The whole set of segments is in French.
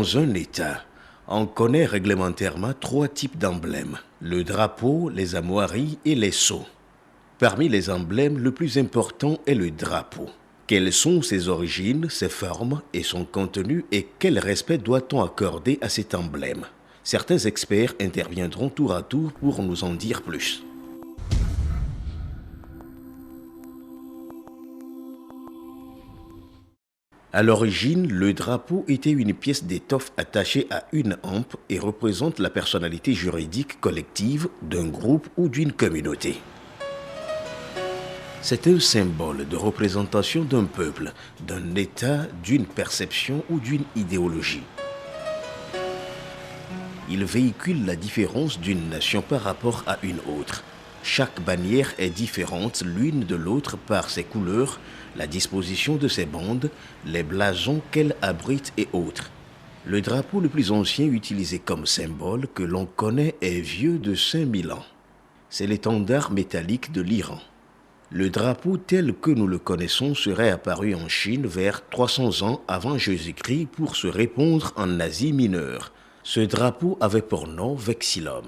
Dans un État, on connaît réglementairement trois types d'emblèmes, le drapeau, les armoiries et les sceaux. Parmi les emblèmes, le plus important est le drapeau. Quelles sont ses origines, ses formes et son contenu et quel respect doit-on accorder à cet emblème? Certains experts interviendront tour à tour pour nous en dire plus. À l'origine, le drapeau était une pièce d'étoffe attachée à une hampe et représente la personnalité juridique collective d'un groupe ou d'une communauté. C'est un symbole de représentation d'un peuple, d'un état, d'une perception ou d'une idéologie. Il véhicule la différence d'une nation par rapport à une autre. Chaque bannière est différente l'une de l'autre par ses couleurs, la disposition de ses bandes, les blasons qu'elle abrite et autres. Le drapeau le plus ancien utilisé comme symbole que l'on connaît est vieux de 5000 ans. C'est l'étendard métallique de l'Iran. Le drapeau tel que nous le connaissons serait apparu en Chine vers 300 ans avant Jésus-Christ pour se répandre en Asie mineure. Ce drapeau avait pour nom Vexillum.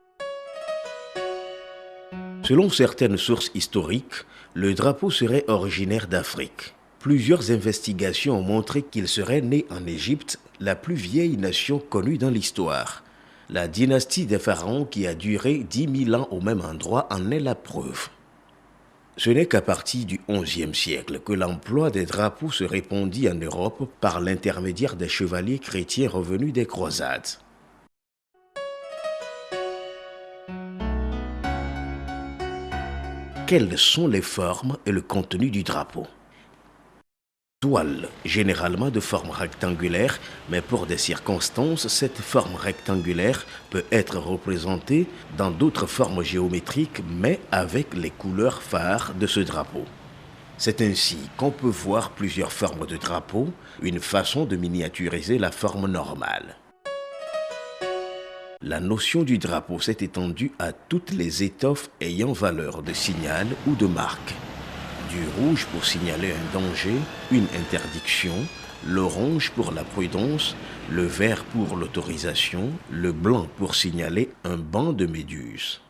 Selon certaines sources historiques, le drapeau serait originaire d'Afrique. Plusieurs investigations ont montré qu'il serait né en Égypte, la plus vieille nation connue dans l'histoire. La dynastie des pharaons qui a duré 10 000 ans au même endroit en est la preuve. Ce n'est qu'à partir du XIe siècle que l'emploi des drapeaux se répandit en Europe par l'intermédiaire des chevaliers chrétiens revenus des croisades. Quelles sont les formes et le contenu du drapeau? Toile, généralement de forme rectangulaire, mais pour des circonstances, cette forme rectangulaire peut être représentée dans d'autres formes géométriques, mais avec les couleurs phares de ce drapeau. C'est ainsi qu'on peut voir plusieurs formes de drapeau, une façon de miniaturiser la forme normale. La notion du drapeau s'est étendue à toutes les étoffes ayant valeur de signal ou de marque. Du rouge pour signaler un danger, une interdiction, l'orange pour la prudence, le vert pour l'autorisation, le blanc pour signaler un banc de méduses.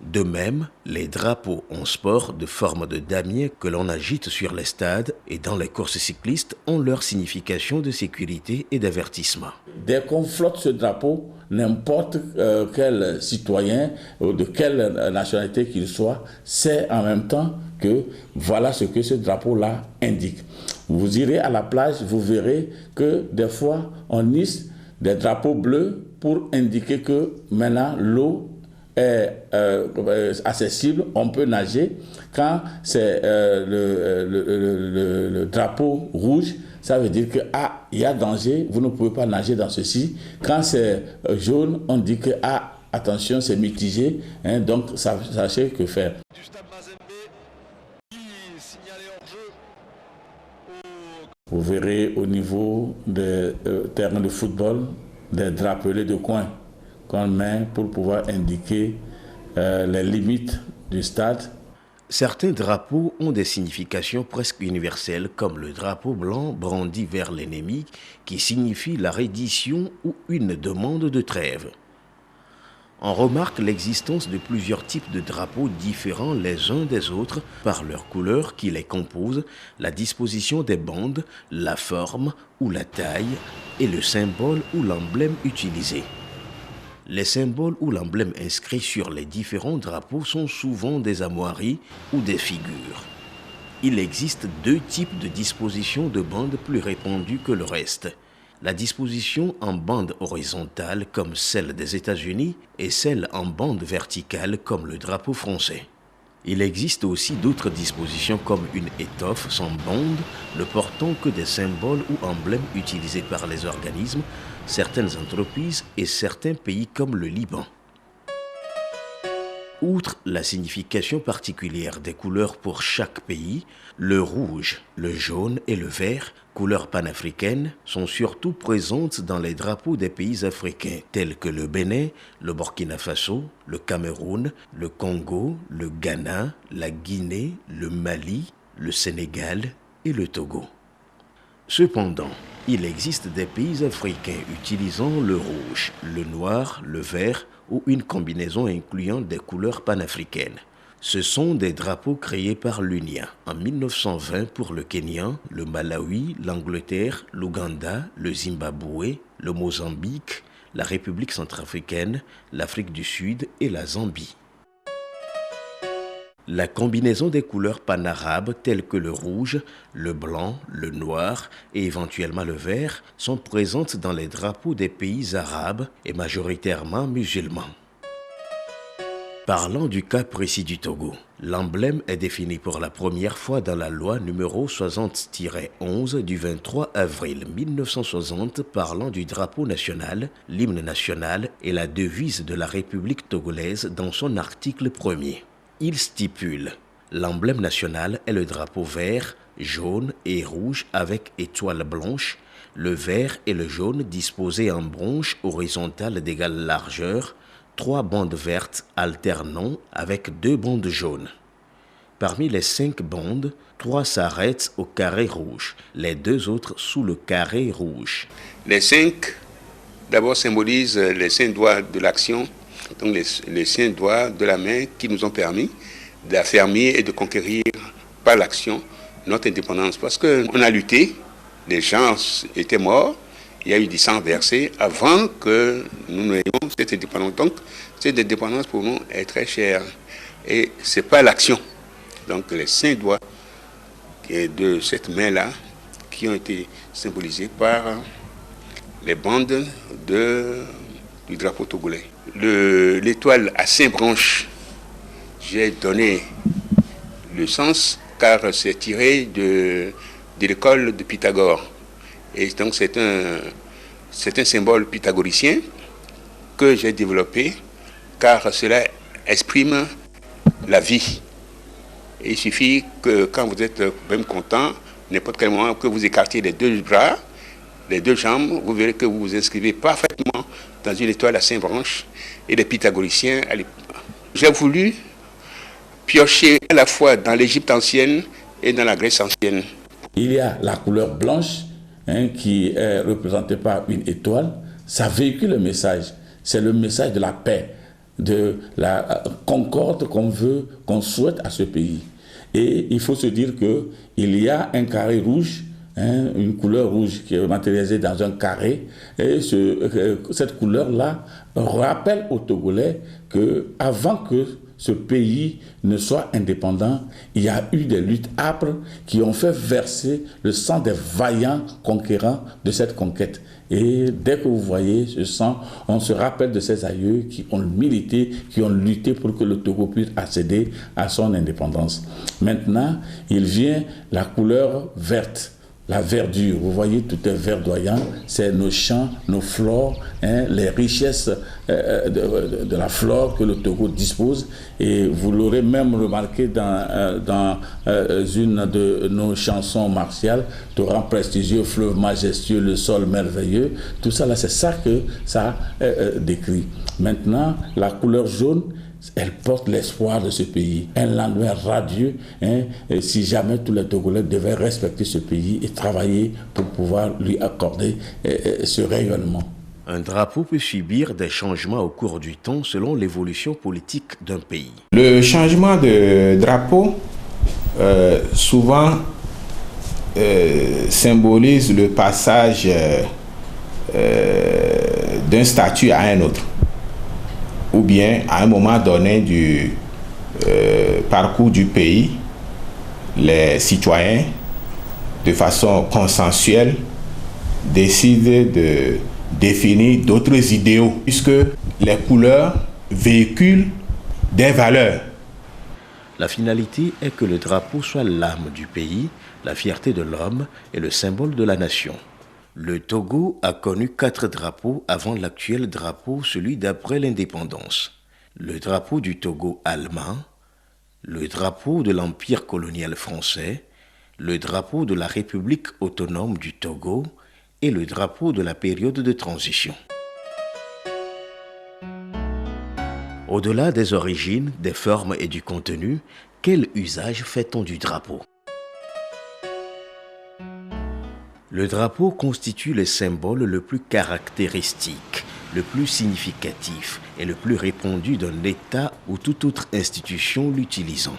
De même, les drapeaux en sport de forme de damier que l'on agite sur les stades et dans les courses cyclistes ont leur signification de sécurité et d'avertissement. Dès qu'on flotte ce drapeau, n'importe quel citoyen ou de quelle nationalité qu'il soit, sait en même temps que voilà ce que ce drapeau-là indique. Vous irez à la plage, vous verrez que des fois, on hisse des drapeaux bleus pour indiquer que maintenant l'eau est accessible, on peut nager. Quand c'est le drapeau rouge, ça veut dire que il y a danger, vous ne pouvez pas nager dans ceci. Quand c'est jaune, on dit que attention, c'est mitigé, hein, donc sachez que faire. Vous verrez au niveau des terrains de football des drapelets de coin qu'on met pour pouvoir indiquer les limites du stade. Certains drapeaux ont des significations presque universelles, comme le drapeau blanc brandi vers l'ennemi qui signifie la reddition ou une demande de trêve. On remarque l'existence de plusieurs types de drapeaux différents les uns des autres par leur couleur qui les compose, la disposition des bandes, la forme ou la taille et le symbole ou l'emblème utilisé. Les symboles ou l'emblème inscrits sur les différents drapeaux sont souvent des armoiries ou des figures. Il existe deux types de dispositions de bandes plus répandues que le reste. La disposition en bande horizontale comme celle des États-Unis et celle en bande verticale comme le drapeau français. Il existe aussi d'autres dispositions comme une étoffe sans bande, ne portant que des symboles ou emblèmes utilisés par les organismes, certaines entreprises et certains pays comme le Liban. Outre la signification particulière des couleurs pour chaque pays, le rouge, le jaune et le vert, couleurs panafricaines, sont surtout présentes dans les drapeaux des pays africains tels que le Bénin, le Burkina Faso, le Cameroun, le Congo, le Ghana, la Guinée, le Mali, le Sénégal et le Togo. Cependant, il existe des pays africains utilisant le rouge, le noir, le vert ou une combinaison incluant des couleurs panafricaines. Ce sont des drapeaux créés par l'UNIA en 1920 pour le Kenya, le Malawi, l'Angleterre, l'Ouganda, le Zimbabwe, le Mozambique, la République centrafricaine, l'Afrique du Sud et la Zambie. La combinaison des couleurs panarabes telles que le rouge, le blanc, le noir et éventuellement le vert sont présentes dans les drapeaux des pays arabes et majoritairement musulmans. Parlant du cas précis du Togo, l'emblème est défini pour la première fois dans la loi numéro 60-11 du 23 avril 1960 parlant du drapeau national, l'hymne national et la devise de la République togolaise dans son article 1er. Il stipule « L'emblème national est le drapeau vert, jaune et rouge avec étoile blanche, le vert et le jaune disposés en branches horizontales d'égale largeur, 3 bandes vertes alternant avec 2 bandes jaunes. Parmi les 5 bandes, 3 s'arrêtent au carré rouge, les 2 autres sous le carré rouge. » Les 5, d'abord, symbolisent les 5 doigts de l'action, donc les 5 doigts de la main qui nous ont permis d'affermir et de conquérir par l'action notre indépendance. Parce qu'on a lutté, les gens étaient morts, il y a eu du sang versé avant que nous n'ayons cette indépendance. Donc, cette indépendance pour nous est très chère. Et ce n'est pas l'action. Donc, les 5 doigts de cette main-là qui ont été symbolisés par les bandes du drapeau togolais. L'étoile à 5 branches, j'ai donné le sens car c'est tiré de l'école de Pythagore. Et donc c'est un symbole pythagoricien que j'ai développé car cela exprime la vie. Et il suffit que quand vous êtes même content, n'importe quel moment que vous écartiez les 2 bras, les 2 jambes, vous verrez que vous vous inscrivez parfaitement dans une étoile à 5 branches. Et les pythagoriciens, j'ai voulu piocher à la fois dans l'Égypte ancienne et dans la Grèce ancienne. Il y a la couleur blanche qui est représentée par une étoile. Ça véhicule le message. C'est le message de la paix, de la concorde qu'on souhaite à ce pays. Et il faut se dire qu'il y a un carré rouge, une couleur rouge qui est matérialisée dans un carré. Et cette couleur-là rappelle aux Togolais qu'avant que ce pays ne soit indépendant, il y a eu des luttes âpres qui ont fait verser le sang des vaillants conquérants de cette conquête. Et dès que vous voyez ce sang, on se rappelle de ces aïeux qui ont milité, qui ont lutté pour que le Togo puisse accéder à son indépendance. Maintenant, il vient la couleur verte. La verdure, vous voyez, tout est verdoyant, c'est nos champs, nos flores, les richesses de la flore que le Togo dispose. Et vous l'aurez même remarqué dans une de nos chansons martiales, torrent prestigieux, fleuve majestueux, le sol merveilleux. Tout ça, là, c'est ça que ça décrit. Maintenant, la couleur jaune, elle porte l'espoir de ce pays, un lendemain radieux, et si jamais tous les Togolais devaient respecter ce pays et travailler pour pouvoir lui accorder ce rayonnement. Un drapeau peut subir des changements au cours du temps selon l'évolution politique d'un pays. Le changement de drapeau, souvent, symbolise le passage d'un statut à un autre, ou bien à un moment donné du parcours du pays, les citoyens, de façon consensuelle, décident de définir d'autres idéaux, puisque les couleurs véhiculent des valeurs. La finalité est que le drapeau soit l'âme du pays, la fierté de l'homme et le symbole de la nation. Le Togo a connu 4 drapeaux avant l'actuel drapeau, celui d'après l'indépendance. Le drapeau du Togo allemand, le drapeau de l'Empire colonial français, le drapeau de la République autonome du Togo et le drapeau de la période de transition. Au-delà des origines, des formes et du contenu, quel usage fait-on du drapeau ? Le drapeau constitue le symbole le plus caractéristique, le plus significatif et le plus répandu d'un État ou toute autre institution l'utilisant.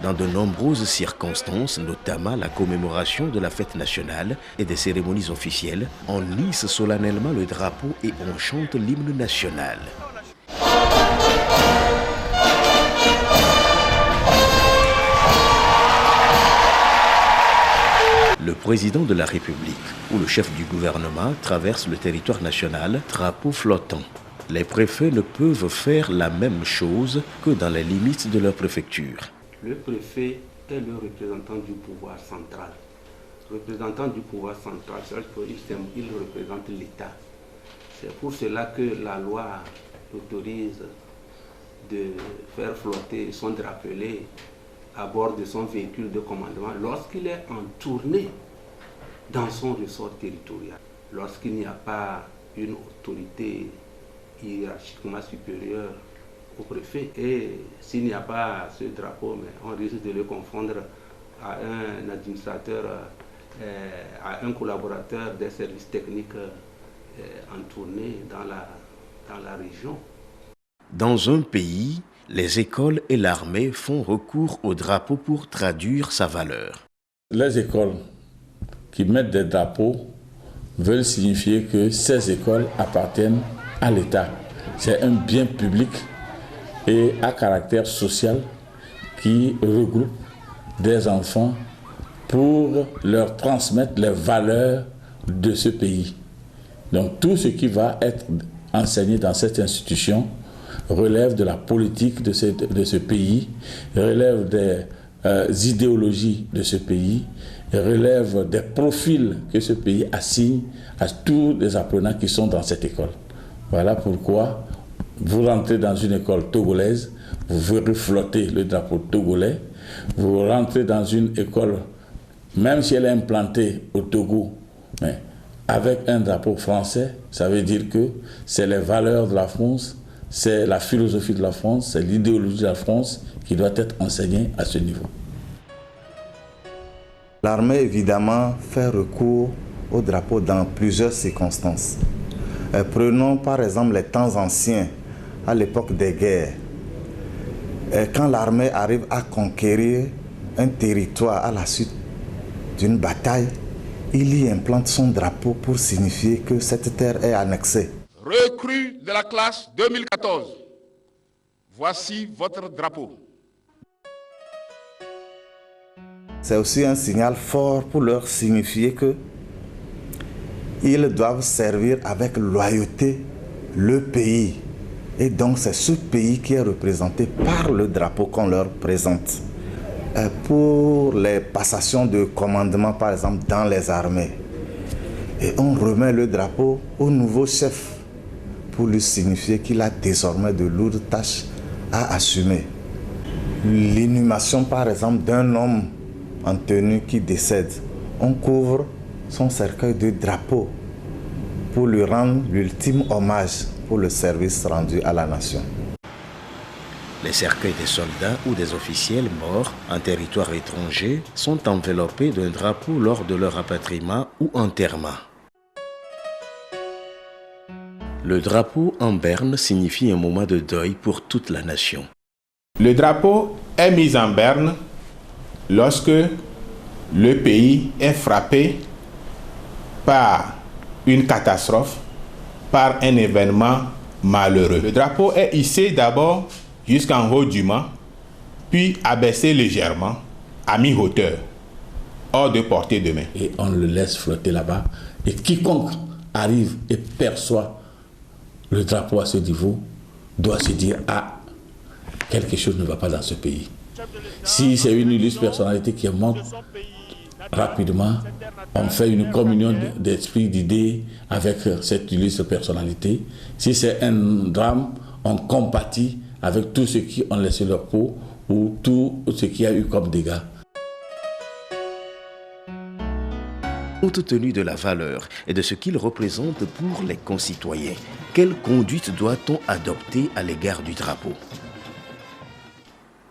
Dans de nombreuses circonstances, notamment la commémoration de la fête nationale et des cérémonies officielles, on hisse solennellement le drapeau et on chante l'hymne national. Le président de la République ou le chef du gouvernement traverse le territoire national, drapeau flottant. Les préfets ne peuvent faire la même chose que dans les limites de leur préfecture. Le préfet est le représentant du pouvoir central. Le représentant du pouvoir central, il représente l'État. C'est pour cela que la loi autorise de faire flotter son drapelet à bord de son véhicule de commandement lorsqu'il est en tournée dans son ressort territorial. Lorsqu'il n'y a pas une autorité hiérarchiquement supérieure au préfet et s'il n'y a pas ce drapeau, mais on risque de le confondre à un administrateur, à un collaborateur des services techniques en tournée dans la région. Dans un pays, les écoles et l'armée font recours au drapeau pour traduire sa valeur. Les écoles qui mettent des drapeaux veulent signifier que ces écoles appartiennent à l'État. C'est un bien public et à caractère social qui regroupe des enfants pour leur transmettre les valeurs de ce pays. Donc tout ce qui va être enseigné dans cette institution relève de la politique de ce pays, relève des idéologies de ce pays, relève des profils que ce pays assigne à tous les apprenants qui sont dans cette école. Voilà pourquoi vous rentrez dans une école togolaise, vous verrez flotter le drapeau togolais. Vous rentrez dans une école, même si elle est implantée au Togo, mais avec un drapeau français, ça veut dire que c'est les valeurs de la France, c'est la philosophie de la France, c'est l'idéologie de la France qui doit être enseignée à ce niveau. L'armée, évidemment, fait recours au drapeau dans plusieurs circonstances. Prenons par exemple les temps anciens, à l'époque des guerres. Quand l'armée arrive à conquérir un territoire à la suite d'une bataille, il y implante son drapeau pour signifier que cette terre est annexée. Recrues de la classe 2014, voici votre drapeau. C'est aussi un signal fort pour leur signifier que ils doivent servir avec loyauté le pays. Et donc c'est ce pays qui est représenté par le drapeau qu'on leur présente. Pour les passations de commandement, par exemple, dans les armées, et on remet le drapeau au nouveau chef pour lui signifier qu'il a désormais de lourdes tâches à assumer. L'inhumation, par exemple, d'un homme en tenue qui décède, on couvre son cercueil de drapeau pour lui rendre l'ultime hommage pour le service rendu à la nation. Les cercueils des soldats ou des officiels morts en territoire étranger sont enveloppés d'un drapeau lors de leur rapatriement ou enterrement. Le drapeau en berne signifie un moment de deuil pour toute la nation. Le drapeau est mis en berne lorsque le pays est frappé par une catastrophe, par un événement malheureux. Le drapeau est hissé d'abord jusqu'en haut du mât, puis abaissé légèrement à mi-hauteur, hors de portée de main. Et on le laisse flotter là-bas. Et quiconque arrive et perçoit le drapeau à ce niveau doit se dire « Ah, quelque chose ne va pas dans ce pays ». Si c'est une illustre personnalité qui est morte, rapidement, on fait une communion d'esprit, d'idées avec cette illustre personnalité. Si c'est un drame, on compatit avec tous ceux qui ont laissé leur peau ou tout ce qui a eu comme dégâts. Compte tenu de la valeur et de ce qu'il représente pour les concitoyens, quelle conduite doit-on adopter à l'égard du drapeau ?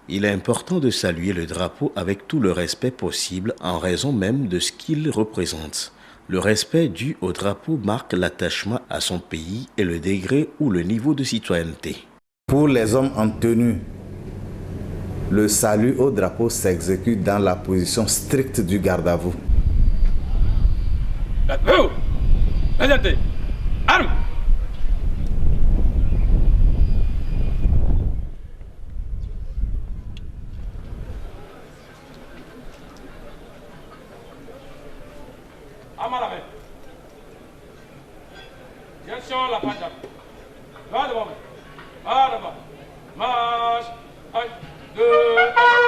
Il est important de saluer le drapeau avec tout le respect possible en raison même de ce qu'il représente. Le respect dû au drapeau marque l'attachement à son pays et le degré ou le niveau de citoyenneté. Pour les hommes en tenue, le salut au drapeau s'exécute dans la position stricte du garde à vous. Arme! Arme à la main. Direction la patate. Va devant. Va devant. Marche. 1, 2, 1.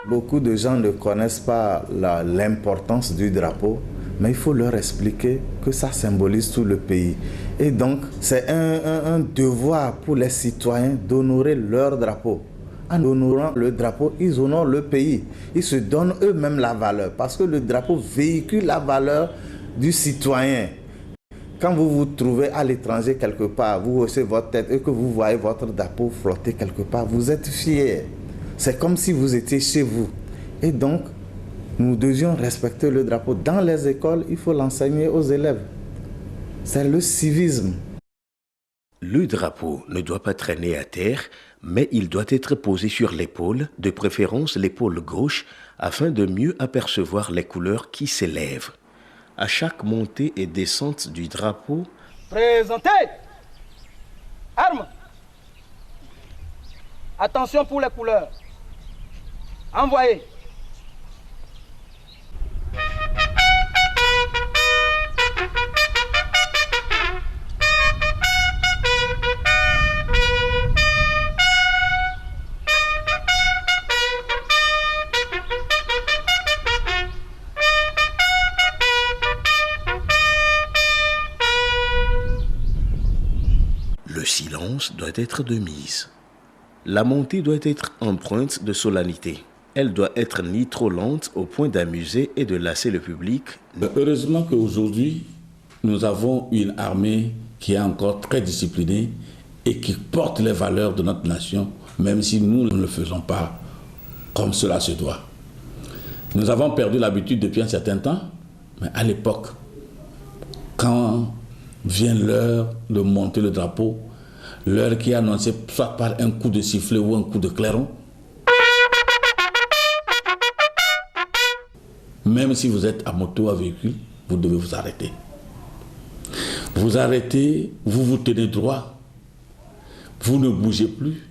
Beaucoup de gens ne connaissent pas l'importance du drapeau, mais il faut leur expliquer que ça symbolise tout le pays. Et donc, c'est un devoir pour les citoyens d'honorer leur drapeau. En honorant le drapeau, ils honorent le pays. Ils se donnent eux-mêmes la valeur, parce que le drapeau véhicule la valeur du citoyen. Quand vous vous trouvez à l'étranger quelque part, vous haussez votre tête et que vous voyez votre drapeau flotter quelque part, vous êtes fiers. C'est comme si vous étiez chez vous. Et donc, nous devions respecter le drapeau. Dans les écoles, il faut l'enseigner aux élèves. C'est le civisme. Le drapeau ne doit pas traîner à terre, mais il doit être posé sur l'épaule, de préférence l'épaule gauche, afin de mieux apercevoir les couleurs qui s'élèvent. À chaque montée et descente du drapeau, présentez! Arme! Attention pour les couleurs. Envoyez! le silence doit être de mise. La montée doit être empreinte de solennité. Elle doit être ni trop lente au point d'amuser et de lasser le public. Heureusement qu'aujourd'hui, nous avons une armée qui est encore très disciplinée et qui porte les valeurs de notre nation, même si nous ne le faisons pas comme cela se doit. Nous avons perdu l'habitude depuis un certain temps, mais à l'époque, quand vient l'heure de monter le drapeau, l'heure qui est annoncée soit par un coup de sifflet ou un coup de clairon, même si vous êtes à moto, à véhicule, vous devez vous arrêter. Vous arrêtez, vous vous tenez droit, vous ne bougez plus,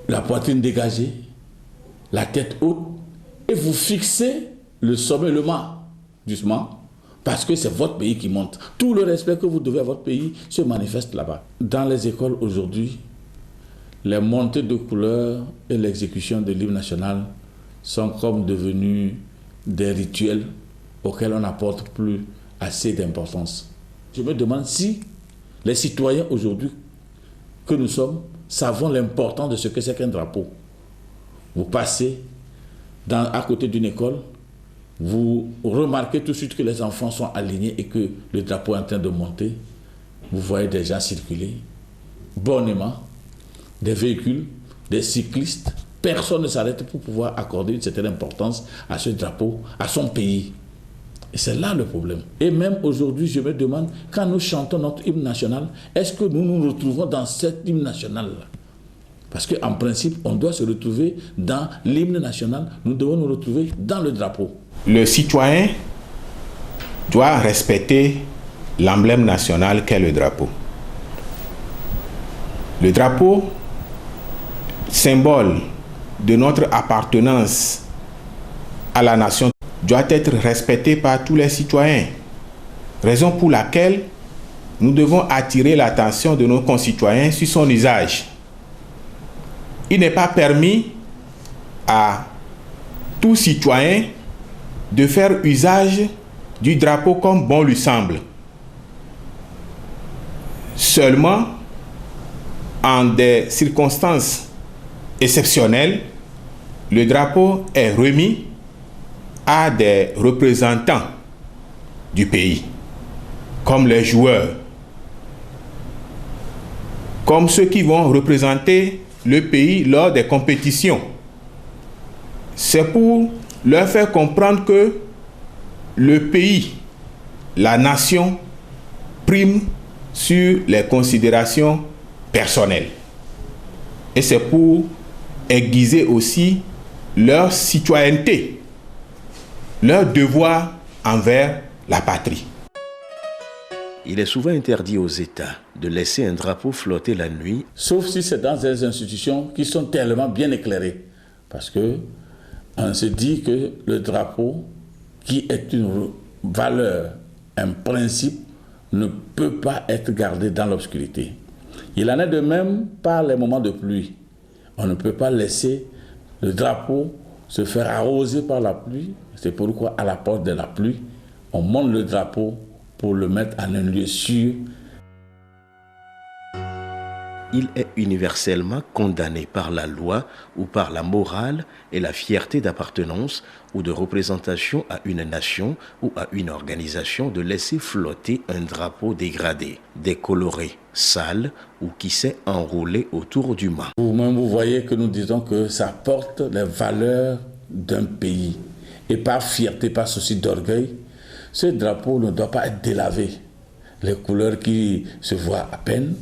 la poitrine dégagée, la tête haute, et vous fixez le sommet, le mât, doucement, parce que c'est votre pays qui monte. Tout le respect que vous devez à votre pays se manifeste là-bas. Dans les écoles aujourd'hui, les montées de couleurs et l'exécution de l'hymne national sont comme devenus des rituels auxquels on n'apporte plus assez d'importance. Je me demande si les citoyens aujourd'hui que nous sommes savons l'importance de ce que c'est qu'un drapeau. Vous passez à côté d'une école, vous remarquez tout de suite que les enfants sont alignés et que le drapeau est en train de monter. Vous voyez des gens circuler bonnement, des véhicules, des cyclistes. Personne ne s'arrête pour pouvoir accorder une certaine importance à ce drapeau, à son pays. Et c'est là le problème. Et même aujourd'hui, je me demande, quand nous chantons notre hymne national, est-ce que nous nous retrouvons dans cet hymne national-là? Parce qu'en principe, on doit se retrouver dans l'hymne national, nous devons nous retrouver dans le drapeau. Le citoyen doit respecter l'emblème national qu'est le drapeau. Le drapeau, symbole de notre appartenance à la nation, doit être respecté par tous les citoyens. Raison pour laquelle nous devons attirer l'attention de nos concitoyens sur son usage. Il n'est pas permis à tout citoyen de faire usage du drapeau comme bon lui semble. Seulement en des circonstances exceptionnelles, le drapeau est remis à des représentants du pays, comme les joueurs, comme ceux qui vont représenter le pays lors des compétitions. C'est pour leur faire comprendre que le pays, la nation, prime sur les considérations personnelles. Et c'est pour aiguiser aussi leur citoyenneté, leur devoir envers la patrie. Il est souvent interdit aux États de laisser un drapeau flotter la nuit. Sauf si c'est dans des institutions qui sont tellement bien éclairées. Parce que on se dit que le drapeau, qui est une valeur, un principe, ne peut pas être gardé dans l'obscurité. Il en est de même par les moments de pluie. On ne peut pas laisser le drapeau se faire arroser par la pluie. C'est pourquoi à la porte de la pluie, on monte le drapeau pour le mettre en un lieu sûr. Il est universellement condamné par la loi ou par la morale et la fierté d'appartenance ou de représentation à une nation ou à une organisation de laisser flotter un drapeau dégradé, décoloré, sale ou qui s'est enroulé autour du mât. Vous-même, vous voyez que nous disons que ça porte les valeurs d'un pays. Et par fierté, par souci d'orgueil, ce drapeau ne doit pas être délavé. Les couleurs qui se voient à peine,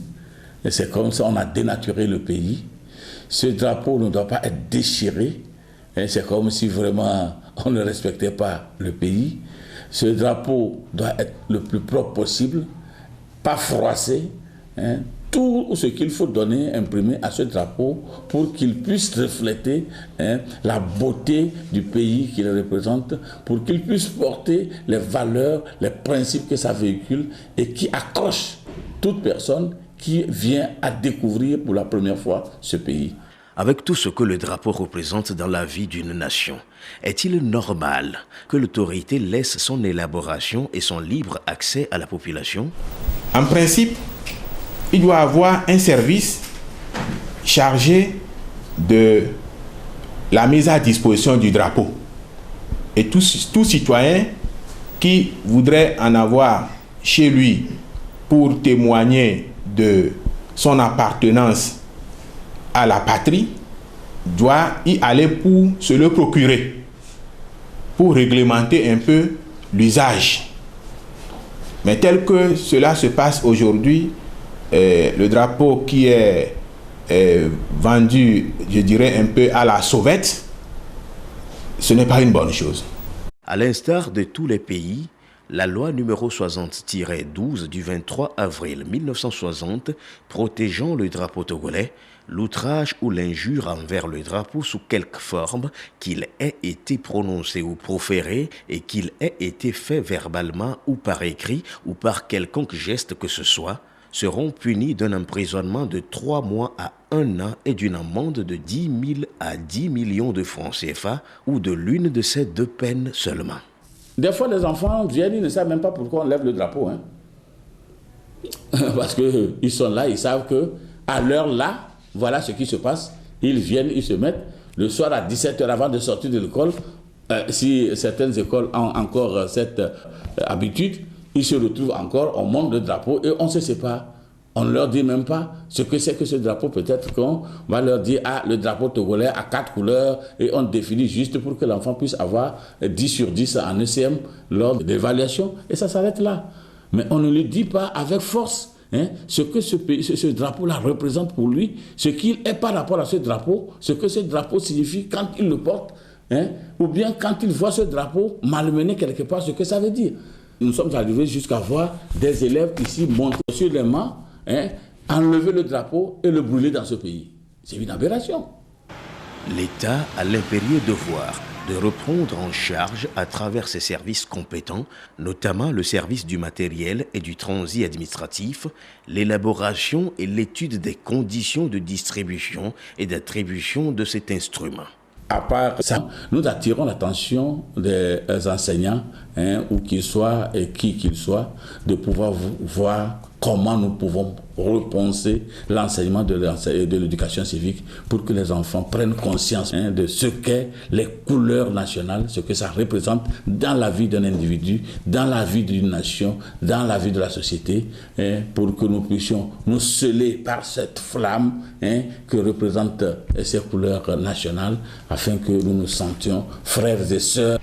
et c'est comme ça on a dénaturé le pays. Ce drapeau ne doit pas être déchiré. Et c'est comme si vraiment on ne respectait pas le pays. Ce drapeau doit être le plus propre possible, pas froissé. Tout ce qu'il faut donner, imprimer à ce drapeau pour qu'il puisse refléter la beauté du pays qu'il représente, pour qu'il puisse porter les valeurs, les principes que ça véhicule et qui accroche toute personne qui vient à découvrir pour la première fois ce pays. Avec tout ce que le drapeau représente dans la vie d'une nation, est-il normal que l'autorité laisse son élaboration et son libre accès à la population? En principe, il doit avoir un service chargé de la mise à disposition du drapeau. Et tout citoyen qui voudrait en avoir chez lui pour témoigner de son appartenance à la patrie, doit y aller pour se le procurer, pour réglementer un peu l'usage. Mais tel que cela se passe aujourd'hui, le drapeau qui est vendu, je dirais, un peu à la sauvette, ce n'est pas une bonne chose. À l'instar de tous les pays, la loi numéro 60-12 du 23 avril 1960 protégeant le drapeau togolais, l'outrage ou l'injure envers le drapeau sous quelque forme qu'il ait été prononcé ou proféré et qu'il ait été fait verbalement ou par écrit ou par quelconque geste que ce soit, seront punis d'un emprisonnement de 3 mois à 1 an et d'une amende de 10 000 à 10 millions de francs CFA ou de l'une de ces deux peines seulement. Des fois, les enfants viennent, ils ne savent même pas pourquoi on lève le drapeau. Parce qu'ils sont là, ils savent qu'à l'heure là, voilà ce qui se passe. Ils viennent, ils se mettent. Le soir à 17h avant de sortir de l'école, si certaines écoles ont encore cette habitude, ils se retrouvent encore, on monte le drapeau et on se sépare. On ne leur dit même pas ce que c'est que ce drapeau. Peut-être qu'on va leur dire, le drapeau togolais a 4 couleurs et on définit juste pour que l'enfant puisse avoir 10 sur 10 en ECM lors de l'évaluation. Et ça s'arrête là. Mais on ne lui dit pas avec force ce que ce drapeau-là représente pour lui, ce qu'il est par rapport à ce drapeau, ce que ce drapeau signifie quand il le porte, ou bien quand il voit ce drapeau malmener quelque part, ce que ça veut dire. Nous sommes arrivés jusqu'à voir des élèves ici monter sur les mâts, enlever le drapeau et le brûler dans ce pays. C'est une aberration. L'État a l'impérieux devoir de reprendre en charge à travers ses services compétents, notamment le service du matériel et du transit administratif, l'élaboration et l'étude des conditions de distribution et d'attribution de cet instrument. À part ça, nous attirons l'attention des enseignants, où qu'ils soient et qui qu'ils soient, de pouvoir voir comment nous pouvons repenser l'enseignement de l'éducation civique pour que les enfants prennent conscience de ce qu'est les couleurs nationales, ce que ça représente dans la vie d'un individu, dans la vie d'une nation, dans la vie de la société, pour que nous puissions nous sceller par cette flamme que représentent ces couleurs nationales, afin que nous nous sentions frères et sœurs.